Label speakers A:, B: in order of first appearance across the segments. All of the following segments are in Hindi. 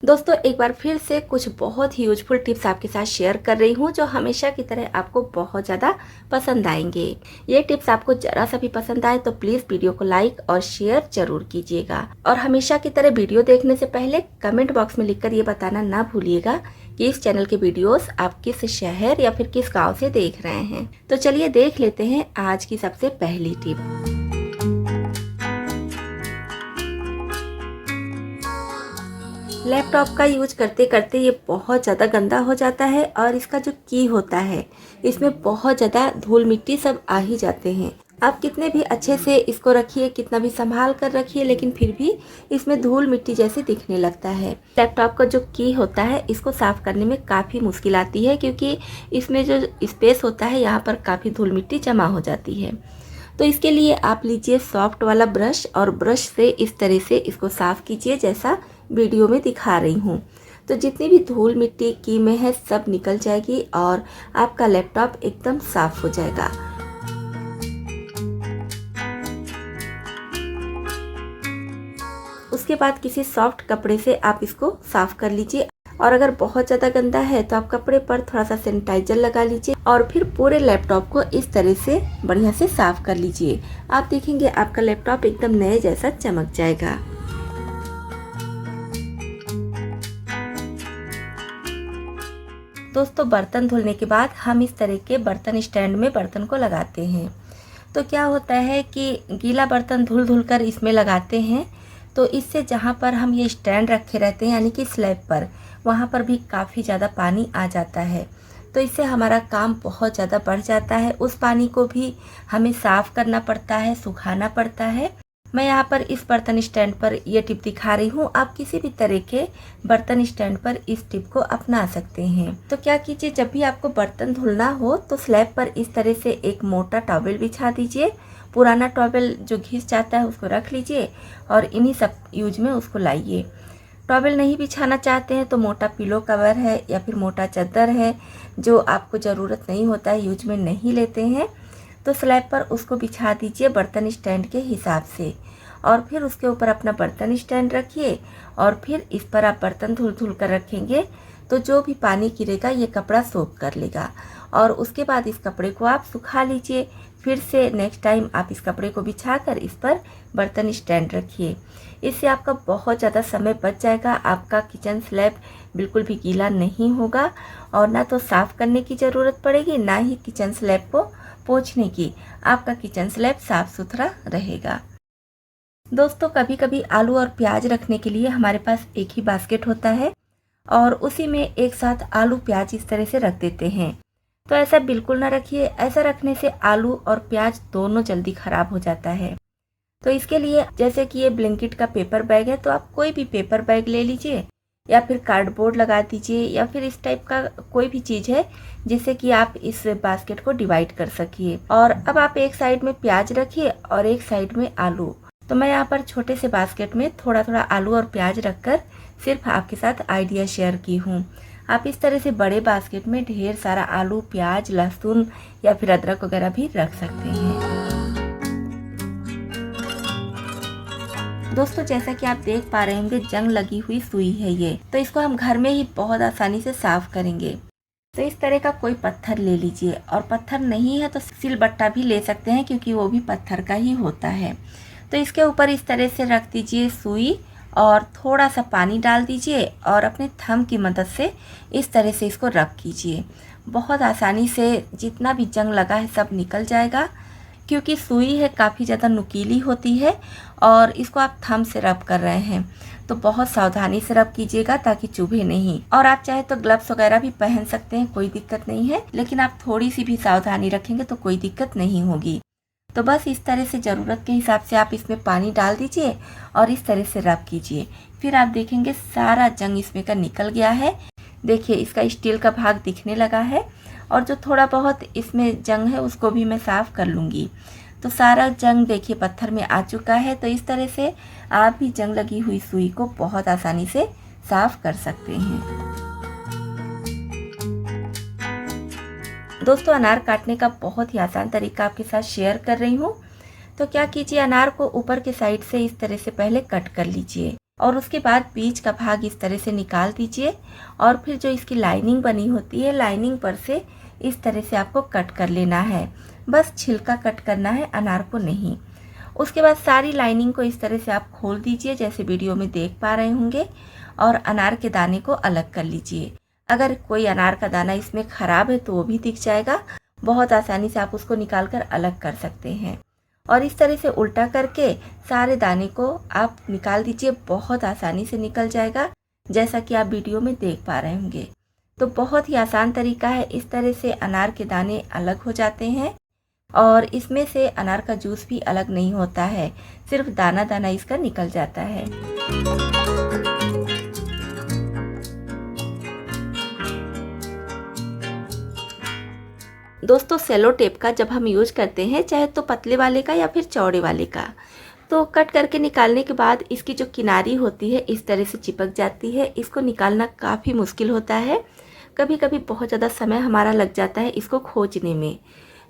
A: दोस्तों एक बार फिर से कुछ बहुत ही यूजफुल टिप्स आपके साथ शेयर कर रही हूँ जो हमेशा की तरह आपको बहुत ज़्यादा पसंद आएंगे। ये टिप्स आपको जरा सा भी पसंद आए तो प्लीज़ वीडियो को लाइक और शेयर जरूर कीजिएगा। और हमेशा की तरह वीडियो देखने से पहले कमेंट बॉक्स में लिखकर ये बताना ना भूलिएगा कि इस चैनल के वीडियोस आप किस शहर या फिर किस गाँव से देख रहे हैं। तो चलिए देख लेते हैं आज की सबसे पहली टिप। लैपटॉप का यूज करते करते ये बहुत ज़्यादा गंदा हो जाता है और इसका जो की होता है इसमें बहुत ज़्यादा धूल मिट्टी सब आ ही जाते हैं। आप कितने भी अच्छे से इसको रखिए, कितना भी संभाल कर रखिए, लेकिन फिर भी इसमें धूल मिट्टी जैसे दिखने लगता है। लैपटॉप का जो की होता है इसको साफ़ करने में काफ़ी मुश्किल आती है क्योंकि इसमें जो स्पेस होता है यहाँ पर काफ़ी धूल मिट्टी जमा हो जाती है। तो इसके लिए आप लीजिए सॉफ्ट वाला ब्रश और ब्रश से इस तरह से इसको साफ़ कीजिए जैसा वीडियो में दिखा रही हूँ। तो जितनी भी धूल मिट्टी की में है सब निकल जाएगी और आपका लैपटॉप एकदम साफ हो जाएगा। उसके बाद किसी सॉफ्ट कपड़े से आप इसको साफ कर लीजिए और अगर बहुत ज़्यादा गंदा है तो आप कपड़े पर थोड़ा सा सैनिटाइजर लगा लीजिए और फिर पूरे लैपटॉप को इस तरह से बढ़िया से साफ कर लीजिए। आप देखेंगे आपका लैपटॉप एकदम नए जैसा चमक जाएगा। दोस्तों बर्तन धुलने के बाद हम इस तरह के बर्तन स्टैंड में बर्तन को लगाते हैं। तो क्या होता है कि गीला बर्तन धुल धुल कर इसमें लगाते हैं तो इससे जहाँ पर हम ये स्टैंड रखे रहते हैं यानी कि स्लैब पर, वहाँ पर भी काफ़ी ज़्यादा पानी आ जाता है। तो इससे हमारा काम बहुत ज़्यादा बढ़ जाता है। उस पानी को भी हमें साफ़ करना पड़ता है, सुखाना पड़ता है। मैं यहाँ पर इस बर्तन स्टैंड पर ये टिप दिखा रही हूँ। आप किसी भी तरह के बर्तन स्टैंड पर इस टिप को अपना सकते हैं। तो क्या कीजिए, जब भी आपको बर्तन धुलना हो तो स्लैब पर इस तरह से एक मोटा टॉवेल बिछा दीजिए। पुराना टॉवेल जो घिस जाता है उसको रख लीजिए और इन्हीं सब यूज में उसको लाइए। टॉवेल नहीं बिछाना चाहते हैं तो मोटा पिलो कवर है या फिर मोटा चादर है जो आपको ज़रूरत नहीं होता है, यूज में नहीं लेते हैं, तो स्लैब पर उसको बिछा दीजिए बर्तन स्टैंड के हिसाब से। और फिर उसके ऊपर अपना बर्तन स्टैंड रखिए और फिर इस पर आप बर्तन धुल धुल कर रखेंगे तो जो भी पानी गिरेगा ये कपड़ा सोख कर लेगा। और उसके बाद इस कपड़े को आप सुखा लीजिए। फिर से नेक्स्ट टाइम आप इस कपड़े को बिछाकर इस पर बर्तन स्टैंड रखिए। इससे आपका बहुत ज़्यादा समय बच जाएगा। आपका किचन स्लैब बिल्कुल भी गीला नहीं होगा और ना तो साफ़ करने की ज़रूरत पड़ेगी, ना ही किचन स्लैब को पोंछने की। आपका किचन स्लैब साफ़ सुथरा रहेगा। दोस्तों कभी कभी आलू और प्याज रखने के लिए हमारे पास एक ही बास्केट होता है और उसी में एक साथ आलू प्याज इस तरह से रख देते हैं। तो ऐसा बिल्कुल ना रखिए। ऐसा रखने से आलू और प्याज दोनों जल्दी ख़राब हो जाता है। तो इसके लिए जैसे कि ये ब्लिंकिट का पेपर बैग है तो आप कोई भी पेपर बैग ले लीजिए या फिर कार्डबोर्ड लगा दीजिए या फिर इस टाइप का कोई भी चीज़ है जिससे कि आप इस बास्केट को डिवाइड कर सकिए। और अब आप एक साइड में प्याज रखिए और एक साइड में आलू। तो मैं यहाँ पर छोटे से बास्केट में थोड़ा थोड़ा आलू और प्याज रखकर सिर्फ आपके साथ आइडिया शेयर की हूँ। आप इस तरह से बड़े बास्केट में ढेर सारा आलू, प्याज, लहसुन या फिर अदरक वगैरह भी रख सकते हैं। दोस्तों जैसा कि आप देख पा रहे होंगे जंग लगी हुई सुई है ये, तो इसको हम घर में ही बहुत आसानी से साफ करेंगे। तो इस तरह का कोई पत्थर ले लीजिए और पत्थर नहीं है तो सिलबट्टा भी ले सकते हैं क्योंकि वो भी पत्थर का ही होता है। तो इसके ऊपर इस तरह से रख दीजिए सुई और थोड़ा सा पानी डाल दीजिए और अपने थंब की मदद से इस तरह से इसको रब कीजिए। बहुत आसानी से जितना भी जंग लगा है सब निकल जाएगा क्योंकि सुई है काफ़ी ज़्यादा नुकीली होती है और इसको आप थंब से रब कर रहे हैं तो बहुत सावधानी से रब कीजिएगा ताकि चुभे नहीं। और आप चाहे तो ग्लव्स वगैरह भी पहन सकते हैं, कोई दिक्कत नहीं है, लेकिन आप थोड़ी सी भी सावधानी रखेंगे तो कोई दिक्कत नहीं होगी। तो बस इस तरह से ज़रूरत के हिसाब से आप इसमें पानी डाल दीजिए और इस तरह से रब कीजिए। फिर आप देखेंगे सारा जंग इसमें का निकल गया है। देखिए इसका स्टील का भाग दिखने लगा है और जो थोड़ा बहुत इसमें जंग है उसको भी मैं साफ़ कर लूँगी। तो सारा जंग देखिए पत्थर में आ चुका है। तो इस तरह से आप भी जंग लगी हुई सुई को बहुत आसानी से साफ़ कर सकते हैं। दोस्तों अनार काटने का बहुत ही आसान तरीका आपके साथ शेयर कर रही हूँ। तो क्या कीजिए, अनार को ऊपर के साइड से इस तरह से पहले कट कर लीजिए। और उसके बाद बीच का भाग इस तरह से निकाल दीजिए और फिर जो इसकी लाइनिंग बनी होती है, लाइनिंग पर से इस तरह से आपको कट कर लेना है। बस छिलका कट करना है, अनार को नहीं। उसके बाद सारी लाइनिंग को इस तरह से आप खोल दीजिए जैसे वीडियो में देख पा रहे होंगे, और अनार के दाने को अलग कर लीजिए। अगर कोई अनार का दाना इसमें ख़राब है तो वो भी दिख जाएगा, बहुत आसानी से आप उसको निकाल कर अलग कर सकते हैं। और इस तरह से उल्टा करके सारे दाने को आप निकाल दीजिए, बहुत आसानी से निकल जाएगा जैसा कि आप वीडियो में देख पा रहे होंगे। तो बहुत ही आसान तरीका है, इस तरह से अनार के दाने अलग हो जाते हैं और इसमें से अनार का जूस भी अलग नहीं होता है, सिर्फ दाना दाना इसका निकल जाता है। दोस्तों, सेलो टेप का जब हम यूज करते हैं, चाहे तो पतले वाले का या फिर चौड़े वाले का, तो कट करके निकालने के बाद इसकी जो किनारी होती है इस तरह से चिपक जाती है। इसको निकालना काफ़ी मुश्किल होता है, कभी कभी बहुत ज़्यादा समय हमारा लग जाता है इसको खोजने में।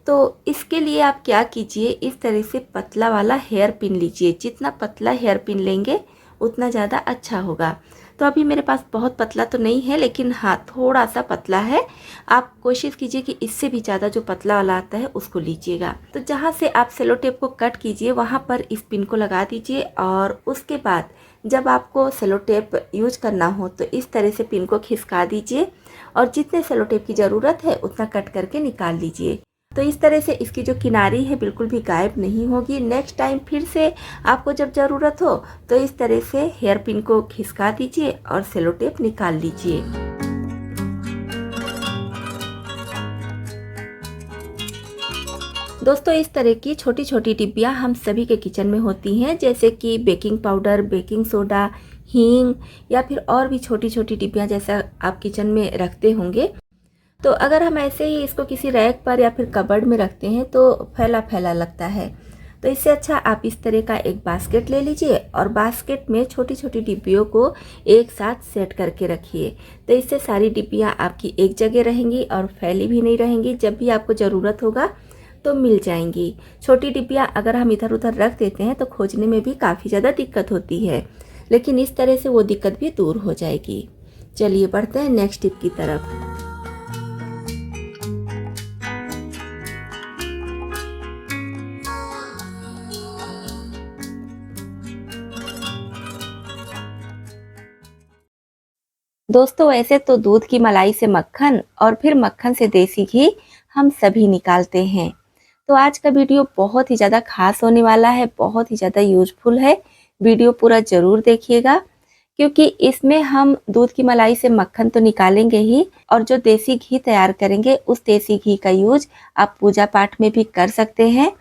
A: तो इसके लिए आप क्या कीजिए, इस तरह से पतला वाला हेयर पिन लीजिए। जितना पतला हेयर पिन लेंगे उतना ज़्यादा अच्छा होगा। तो अभी मेरे पास बहुत पतला तो नहीं है, लेकिन हाँ थोड़ा सा पतला है। आप कोशिश कीजिए कि इससे भी ज़्यादा जो पतला वाला आता है उसको लीजिएगा। तो जहाँ से आप सेलो टेप को कट कीजिए वहाँ पर इस पिन को लगा दीजिए, और उसके बाद जब आपको सेलो टेप यूज करना हो तो इस तरह से पिन को खिसका दीजिए और जितने सेलो टेप की ज़रूरत है उतना कट करके निकाल लीजिए। तो इस तरह से इसकी जो किनारी है बिल्कुल भी गायब नहीं होगी। नेक्स्ट टाइम फिर से आपको जब ज़रूरत हो तो इस तरह से हेयर पिन को खिसका दीजिए और सेलो टेप निकाल लीजिए। दोस्तों, इस तरह की छोटी छोटी डिब्बियाँ हम सभी के किचन में होती हैं, जैसे कि बेकिंग पाउडर, बेकिंग सोडा, हींग या फिर और भी छोटी छोटी डिब्बियाँ जैसा आप किचन में रखते होंगे। तो अगर हम ऐसे ही इसको किसी रैक पर या फिर कबर्ड में रखते हैं तो फैला फैला लगता है। तो इससे अच्छा आप इस तरह का एक बास्केट ले लीजिए और बास्केट में छोटी छोटी डिब्बियों को एक साथ सेट करके रखिए। तो इससे सारी डिब्बियाँ आपकी एक जगह रहेंगी और फैली भी नहीं रहेंगी। जब भी आपको ज़रूरत होगा तो मिल जाएंगी। छोटी डिब्बियाँ अगर हम इधर उधर रख देते हैं तो खोजने में भी काफ़ी ज़्यादा दिक्कत होती है, लेकिन इस तरह से वो दिक्कत भी दूर हो जाएगी। चलिए बढ़ते हैं नेक्स्ट टिप की तरफ। दोस्तों, ऐसे तो दूध की मलाई से मक्खन और फिर मक्खन से देसी घी हम सभी निकालते हैं। तो आज का वीडियो बहुत ही ज़्यादा खास होने वाला है, बहुत ही ज़्यादा यूजफुल है। वीडियो पूरा ज़रूर देखिएगा, क्योंकि इसमें हम दूध की मलाई से मक्खन तो निकालेंगे ही, और जो देसी घी तैयार करेंगे उस देसी घी का यूज आप पूजा पाठ में भी कर सकते हैं।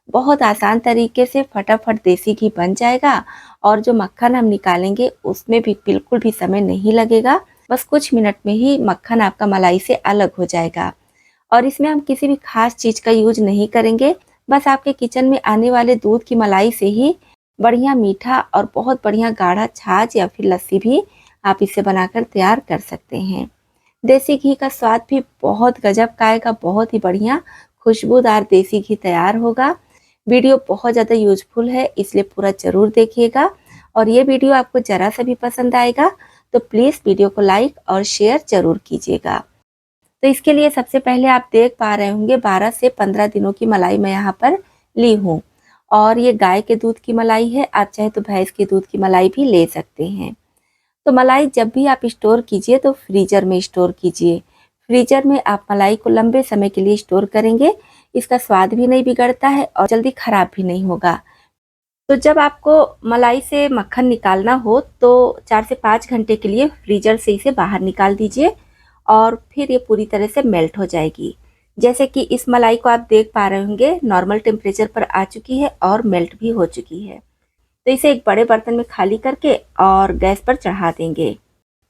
A: बहुत आसान तरीके से फटाफट देसी घी बन जाएगा, और जो मक्खन हम निकालेंगे उसमें भी बिल्कुल भी समय नहीं लगेगा। बस कुछ मिनट में ही मक्खन आपका मलाई से अलग हो जाएगा। और इसमें हम किसी भी खास चीज़ का यूज नहीं करेंगे, बस आपके किचन में आने वाले दूध की मलाई से ही बढ़िया मीठा और बहुत बढ़िया गाढ़ा छाछ या फिर लस्सी भी आप इसे बनाकर तैयार कर सकते हैं। देसी घी का स्वाद भी बहुत गजब का आएगा, बहुत ही बढ़िया खुशबूदार देसी घी तैयार होगा। वीडियो बहुत ज़्यादा यूजफुल है, इसलिए पूरा ज़रूर देखिएगा। और ये वीडियो आपको ज़रा सा भी पसंद आएगा तो प्लीज़ वीडियो को लाइक और शेयर ज़रूर कीजिएगा। तो इसके लिए सबसे पहले आप देख पा रहे होंगे 12 से 15 दिनों की मलाई मैं यहाँ पर ली हूँ, और ये गाय के दूध की मलाई है। आप चाहे तो भैंस के दूध की मलाई भी ले सकते हैं। तो मलाई जब भी आप स्टोर कीजिए तो फ्रीजर में स्टोर कीजिए। फ्रीजर में आप मलाई को लंबे समय के लिए स्टोर करेंगे, इसका स्वाद भी नहीं बिगड़ता है और जल्दी खराब भी नहीं होगा। तो जब आपको मलाई से मक्खन निकालना हो तो 4 से 5 घंटे के लिए फ्रीजर से इसे बाहर निकाल दीजिए, और फिर ये पूरी तरह से मेल्ट हो जाएगी। जैसे कि इस मलाई को आप देख पा रहे होंगे नॉर्मल टेम्परेचर पर आ चुकी है और मेल्ट भी हो चुकी है। तो इसे एक बड़े बर्तन में खाली करके और गैस पर चढ़ा देंगे,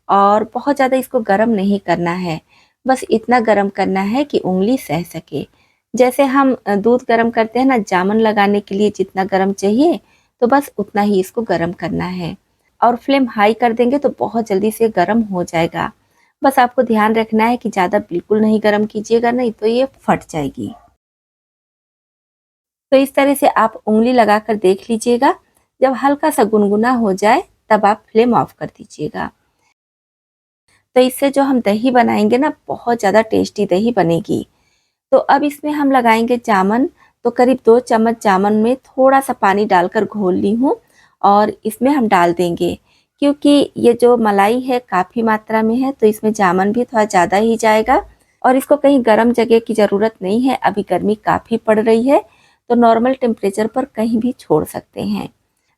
A: और बहुत ज़्यादा इसको गर्म नहीं करना है, बस इतना गर्म करना है कि उंगली सह सके। जैसे हम दूध गर्म करते हैं ना जामुन लगाने के लिए, जितना गर्म चाहिए तो बस उतना ही इसको गर्म करना है। और फ्लेम हाई कर देंगे तो बहुत जल्दी से गर्म हो जाएगा। बस आपको ध्यान रखना है कि ज़्यादा बिल्कुल नहीं गर्म कीजिएगा, नहीं तो ये फट जाएगी। तो इस तरह से आप उंगली लगाकर देख लीजिएगा। जब हल्का सा गुनगुना हो जाए तब आप फ्लेम ऑफ कर दीजिएगा। तो इससे जो हम दही बनाएंगे ना, बहुत ज़्यादा टेस्टी दही बनेगी। तो अब इसमें हम लगाएंगे जामुन। तो करीब 2 चम्मच जामुन में थोड़ा सा पानी डालकर घोल ली हूँ और इसमें हम डाल देंगे। क्योंकि ये जो मलाई है काफ़ी मात्रा में है, तो इसमें जामुन भी थोड़ा ज़्यादा ही जाएगा। और इसको कहीं गर्म जगह की ज़रूरत नहीं है, अभी गर्मी काफ़ी पड़ रही है, तो नॉर्मल टेम्परेचर पर कहीं भी छोड़ सकते हैं।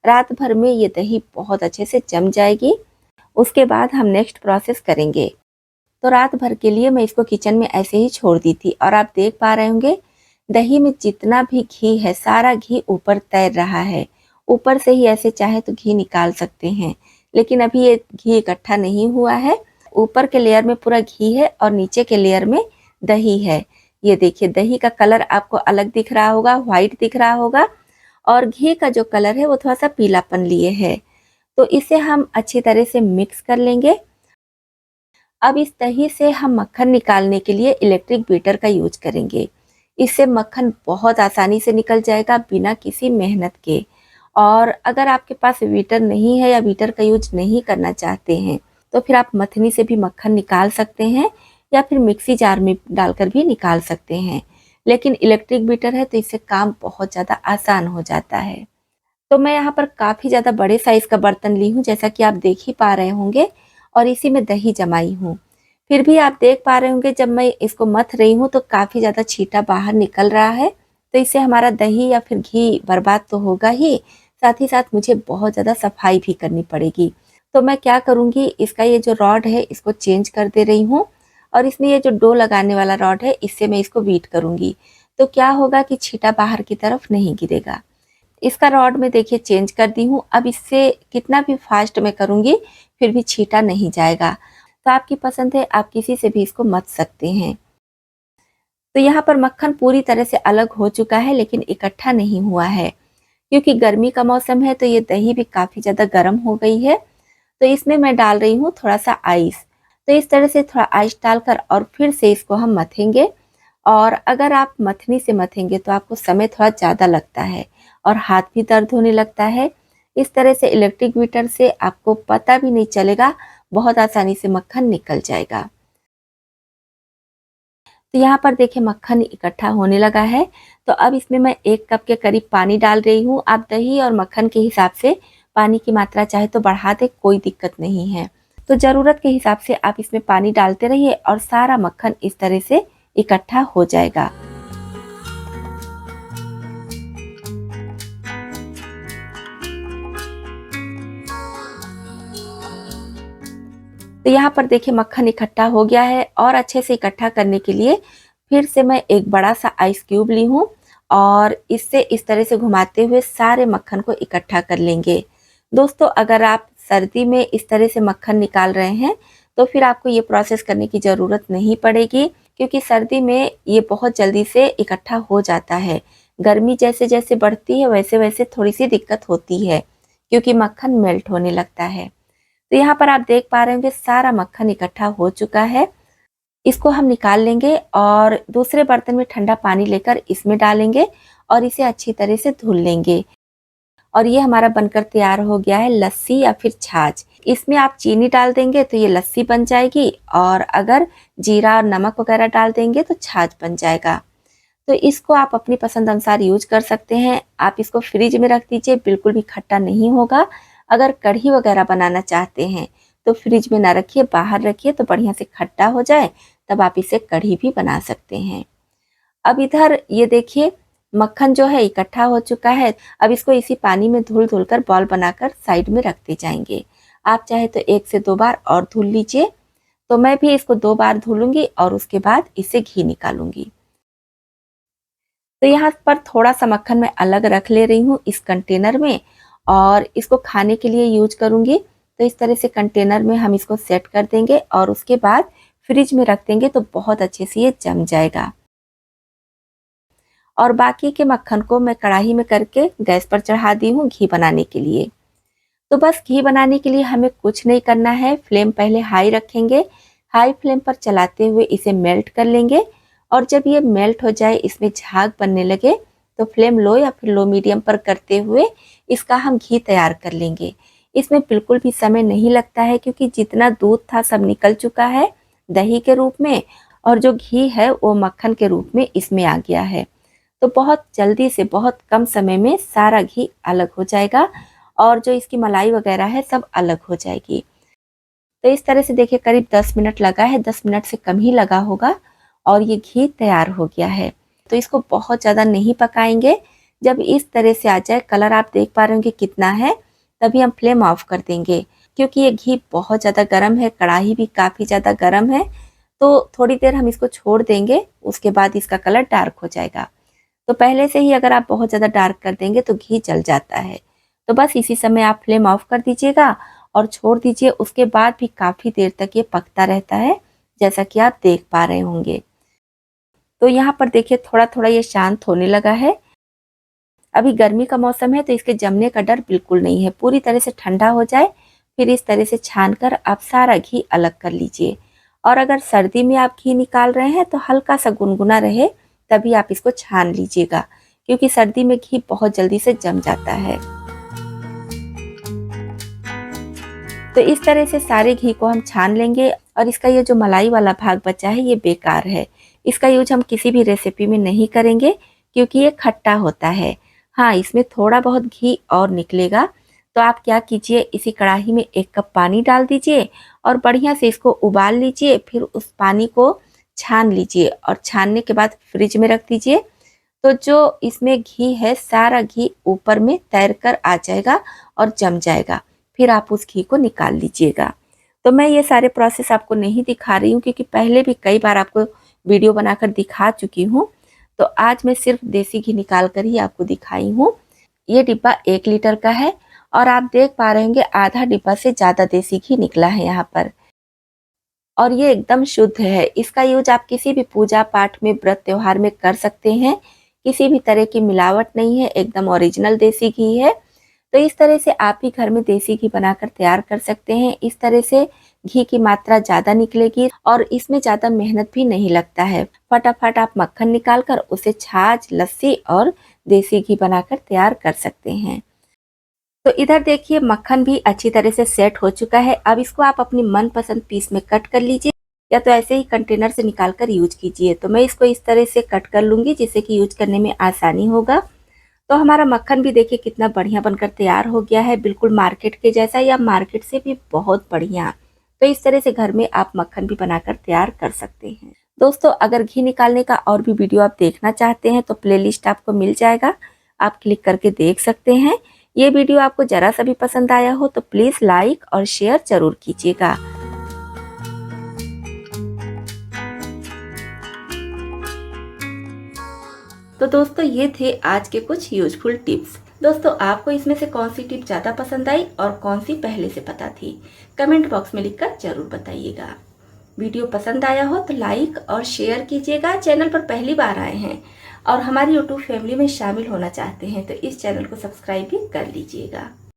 A: रात भर में ये दही बहुत अच्छे से जम जाएगी। उसके बाद हम नेक्स्ट प्रोसेस करेंगे। तो रात भर के लिए मैं इसको किचन में ऐसे ही छोड़ दी थी और आप देख पा रहे होंगे दही में जितना भी घी है सारा घी ऊपर तैर रहा है। ऊपर से ही ऐसे चाहे तो घी निकाल सकते हैं, लेकिन अभी ये घी इकट्ठा नहीं हुआ है। ऊपर के लेयर में पूरा घी है और नीचे के लेयर में दही है। ये देखिए दही का कलर आपको अलग दिख रहा होगा, व्हाइट दिख रहा होगा, और घी का जो कलर है वो थोड़ा सा पीलापन लिए है। तो इसे हम अच्छी तरह से मिक्स कर लेंगे। अब इस दही से हम मक्खन निकालने के लिए इलेक्ट्रिक बीटर का यूज करेंगे। इससे मक्खन बहुत आसानी से निकल जाएगा बिना किसी मेहनत के। और अगर आपके पास बीटर नहीं है या बीटर का यूज नहीं करना चाहते हैं, तो फिर आप मथनी से भी मक्खन निकाल सकते हैं या फिर मिक्सी जार में डालकर भी निकाल सकते हैं। लेकिन इलेक्ट्रिक बीटर है तो इससे काम बहुत ज़्यादा आसान हो जाता है। तो मैं यहाँ पर काफ़ी ज़्यादा बड़े साइज़ का बर्तन ली हूँ, जैसा कि आप देख ही पा रहे होंगे, और इसी में दही जमाई हूँ। फिर भी आप देख पा रहे होंगे जब मैं इसको मथ रही हूँ तो काफ़ी ज़्यादा छींटा बाहर निकल रहा है। तो इससे हमारा दही या फिर घी बर्बाद तो होगा ही, साथ ही साथ मुझे बहुत ज़्यादा सफाई भी करनी पड़ेगी। तो मैं क्या करूँगी, इसका ये जो रॉड है इसको चेंज कर दे रही हूँ और इसमें ये जो डो लगाने वाला रॉड है इससे मैं इसको बीट करूँगी। तो क्या होगा कि छींटा बाहर की तरफ नहीं गिरेगा। इसका रॉड में देखिए चेंज कर दी हूँ। अब इससे कितना भी फास्ट मैं करूँगी फिर भी छींटा नहीं जाएगा। तो आपकी पसंद है, आप किसी से भी इसको मथ सकते हैं। तो यहाँ पर मक्खन पूरी तरह से अलग हो चुका है, लेकिन इकट्ठा नहीं हुआ है क्योंकि गर्मी का मौसम है, तो ये दही भी काफ़ी ज़्यादा गर्म हो गई है। तो इसमें मैं डाल रही हूँ थोड़ा सा आइस। तो इस तरह से थोड़ा आइस डालकर और फिर से इसको हम मथेंगे। और अगर आप मथनी से मथेंगे तो आपको समय थोड़ा ज़्यादा लगता है और हाथ भी दर्द होने लगता है। इस तरह से इलेक्ट्रिक बीटर से आपको पता भी नहीं चलेगा, बहुत आसानी से मक्खन निकल जाएगा। तो यहाँ पर देखिए मक्खन इकट्ठा होने लगा है। तो अब इसमें मैं 1 कप के करीब पानी डाल रही हूँ। आप दही और मक्खन के हिसाब से पानी की मात्रा चाहे तो बढ़ा दें, कोई दिक्कत नहीं है। तो ज़रूरत के हिसाब से आप इसमें पानी डालते रहिए और सारा मक्खन इस तरह से इकट्ठा हो जाएगा। तो यहाँ पर देखिए मक्खन इकट्ठा हो गया है और अच्छे से इकट्ठा करने के लिए फिर से मैं एक बड़ा सा आइस क्यूब ली हूँ और इससे इस तरह से घुमाते हुए सारे मक्खन को इकट्ठा कर लेंगे। दोस्तों, अगर आप सर्दी में इस तरह से मक्खन निकाल रहे हैं तो फिर आपको ये प्रोसेस करने की ज़रूरत नहीं पड़ेगी, क्योंकि सर्दी में ये बहुत जल्दी से इकट्ठा हो जाता है। गर्मी जैसे जैसे बढ़ती है वैसे वैसे थोड़ी सी दिक्कत होती है, क्योंकि मक्खन मेल्ट होने लगता है। तो यहाँ पर आप देख पा रहे होंगे सारा मक्खन इकट्ठा हो चुका है। इसको हम निकाल लेंगे और दूसरे बर्तन में ठंडा पानी लेकर इसमें डालेंगे और इसे अच्छी तरह से धुल लेंगे। और ये हमारा बनकर तैयार हो गया है लस्सी या फिर छाछ। इसमें आप चीनी डाल देंगे तो ये लस्सी बन जाएगी, और अगर जीरा और नमक वगैरह डाल देंगे तो छाछ बन जाएगा। तो इसको आप अपनी पसंद अनुसार यूज कर सकते हैं। आप इसको फ्रिज में रख दीजिए, बिल्कुल भी खट्टा नहीं होगा। अगर कढ़ी वगैरह बनाना चाहते हैं तो फ्रिज में ना रखिए, बाहर रखिए तो बढ़िया से खट्टा हो जाए, तब आप इसे कढ़ी भी बना सकते हैं। अब इधर ये देखिए मक्खन जो है इकट्ठा हो चुका है। अब इसको इसी पानी में धुल धुल कर बॉल बनाकर साइड में रखते जाएंगे। आप चाहे तो 1 से 2 बार और धुल लीजिए। तो मैं भी इसको 2 बार धुलूंगी और उसके बाद इसे घी निकालूंगी। तो यहाँ पर थोड़ा सा मक्खन मैं अलग रख ले रही हूँ इस कंटेनर में और इसको खाने के लिए यूज करूँगी। तो इस तरह से कंटेनर में हम इसको सेट कर देंगे और उसके बाद फ्रिज में रख देंगे तो बहुत अच्छे से ये जम जाएगा। और बाकी के मक्खन को मैं कढ़ाई में करके गैस पर चढ़ा दी हूँ घी बनाने के लिए। तो बस घी बनाने के लिए हमें कुछ नहीं करना है। फ्लेम पहले हाई रखेंगे, हाई फ्लेम पर चलाते हुए इसे मेल्ट कर लेंगे। और जब ये मेल्ट हो जाए, इसमें झाग बनने लगे, तो फ्लेम लो या फिर लो मीडियम पर करते हुए इसका हम घी तैयार कर लेंगे। इसमें बिल्कुल भी समय नहीं लगता है, क्योंकि जितना दूध था सब निकल चुका है दही के रूप में, और जो घी है वो मक्खन के रूप में इसमें आ गया है। तो बहुत जल्दी से बहुत कम समय में सारा घी अलग हो जाएगा और जो इसकी मलाई वगैरह है सब अलग हो जाएगी। तो इस तरह से देखिए करीब 10 मिनट लगा है, 10 मिनट से कम ही लगा होगा और ये घी तैयार हो गया है। तो इसको बहुत ज़्यादा नहीं पकाएंगे। जब इस तरह से आ जाए, कलर आप देख पा रहे होंगे कितना है, तभी हम फ्लेम ऑफ कर देंगे, क्योंकि ये घी बहुत ज़्यादा गर्म है, कढ़ाई भी काफ़ी ज़्यादा गर्म है। तो थोड़ी देर हम इसको छोड़ देंगे, उसके बाद इसका कलर डार्क हो जाएगा। तो पहले से ही अगर आप बहुत ज़्यादा डार्क कर देंगे तो घी जल जाता है। तो बस इसी समय आप फ्लेम ऑफ कर दीजिएगा और छोड़ दीजिए। उसके बाद भी काफ़ी देर तक ये पकता रहता है, जैसा कि आप देख पा रहे होंगे। तो यहाँ पर देखिए थोड़ा थोड़ा ये शांत होने लगा है। अभी गर्मी का मौसम है तो इसके जमने का डर बिल्कुल नहीं है। पूरी तरह से ठंडा हो जाए फिर इस तरह से छान कर आप सारा घी अलग कर लीजिए। और अगर सर्दी में आप घी निकाल रहे हैं तो हल्का सा गुनगुना रहे तभी आप इसको छान लीजिएगा, क्योंकि सर्दी में घी बहुत जल्दी से जम जाता है। तो इस तरह से सारे घी को हम छान लेंगे और इसका ये जो मलाई वाला भाग बचा है ये बेकार है। इसका यूज हम किसी भी रेसिपी में नहीं करेंगे, क्योंकि ये खट्टा होता है। हाँ, इसमें थोड़ा बहुत घी और निकलेगा। तो आप क्या कीजिए, इसी कढ़ाई में 1 कप पानी डाल दीजिए और बढ़िया से इसको उबाल लीजिए। फिर उस पानी को छान लीजिए और छानने के बाद फ्रिज में रख दीजिए। तो जो इसमें घी है सारा घी ऊपर में तैर कर आ जाएगा और जम जाएगा। फिर आप उस घी को निकाल लीजिएगा। तो मैं ये सारे प्रोसेस आपको नहीं दिखा रही हूँ, क्योंकि पहले भी कई बार आपको वीडियो बनाकर दिखा चुकी हूँ। तो आज मैं सिर्फ देसी घी निकाल कर ही आपको दिखाई हूँ। ये डिब्बा 1 लीटर का है और आप देख पा रहे होंगे आधा डिब्बा से ज़्यादा देसी घी निकला है यहाँ पर। और ये एकदम शुद्ध है। इसका यूज आप किसी भी पूजा पाठ में, व्रत त्योहार में कर सकते हैं। किसी भी तरह की मिलावट नहीं है, एकदम ओरिजिनल देसी घी है। तो इस तरह से आप भी घर में देसी घी बनाकर तैयार कर सकते हैं। इस तरह से घी की मात्रा ज़्यादा निकलेगी और इसमें ज़्यादा मेहनत भी नहीं लगता है। फटाफट आप मक्खन निकाल कर उसे छाछ, लस्सी और देसी घी बनाकर तैयार कर सकते हैं। तो इधर देखिए मक्खन भी अच्छी तरह से सेट हो चुका है। अब इसको आप अपनी मनपसंद पीस में कट कर लीजिए, या तो ऐसे ही कंटेनर से निकाल कर यूज कीजिए। तो मैं इसको इस तरह से कट कर लूँगी जिससे कि यूज करने में आसानी होगा। तो हमारा मक्खन भी देखिए कितना बढ़िया बनकर तैयार हो गया है, बिल्कुल मार्केट के जैसा या मार्केट से भी बहुत बढ़िया। तो इस तरह से घर में आप मक्खन भी बनाकर तैयार कर सकते हैं। दोस्तों, अगर घी निकालने का और भी वीडियो आप देखना चाहते हैं तो प्लेलिस्ट आपको मिल जाएगा, आप क्लिक करके देख सकते हैं। ये वीडियो आपको जरा सा भी पसंद आया हो तो प्लीज़ लाइक और शेयर जरूर कीजिएगा। तो दोस्तों, ये थे आज के कुछ यूजफुल टिप्स। दोस्तों, आपको इसमें से कौन सी टिप ज़्यादा पसंद आई और कौन सी पहले से पता थी, कमेंट बॉक्स में लिखकर जरूर बताइएगा। वीडियो पसंद आया हो तो लाइक और शेयर कीजिएगा। चैनल पर पहली बार आए हैं और हमारी यूट्यूब फैमिली में शामिल होना चाहते हैं तो इस चैनल को सब्सक्राइब भी कर लीजिएगा।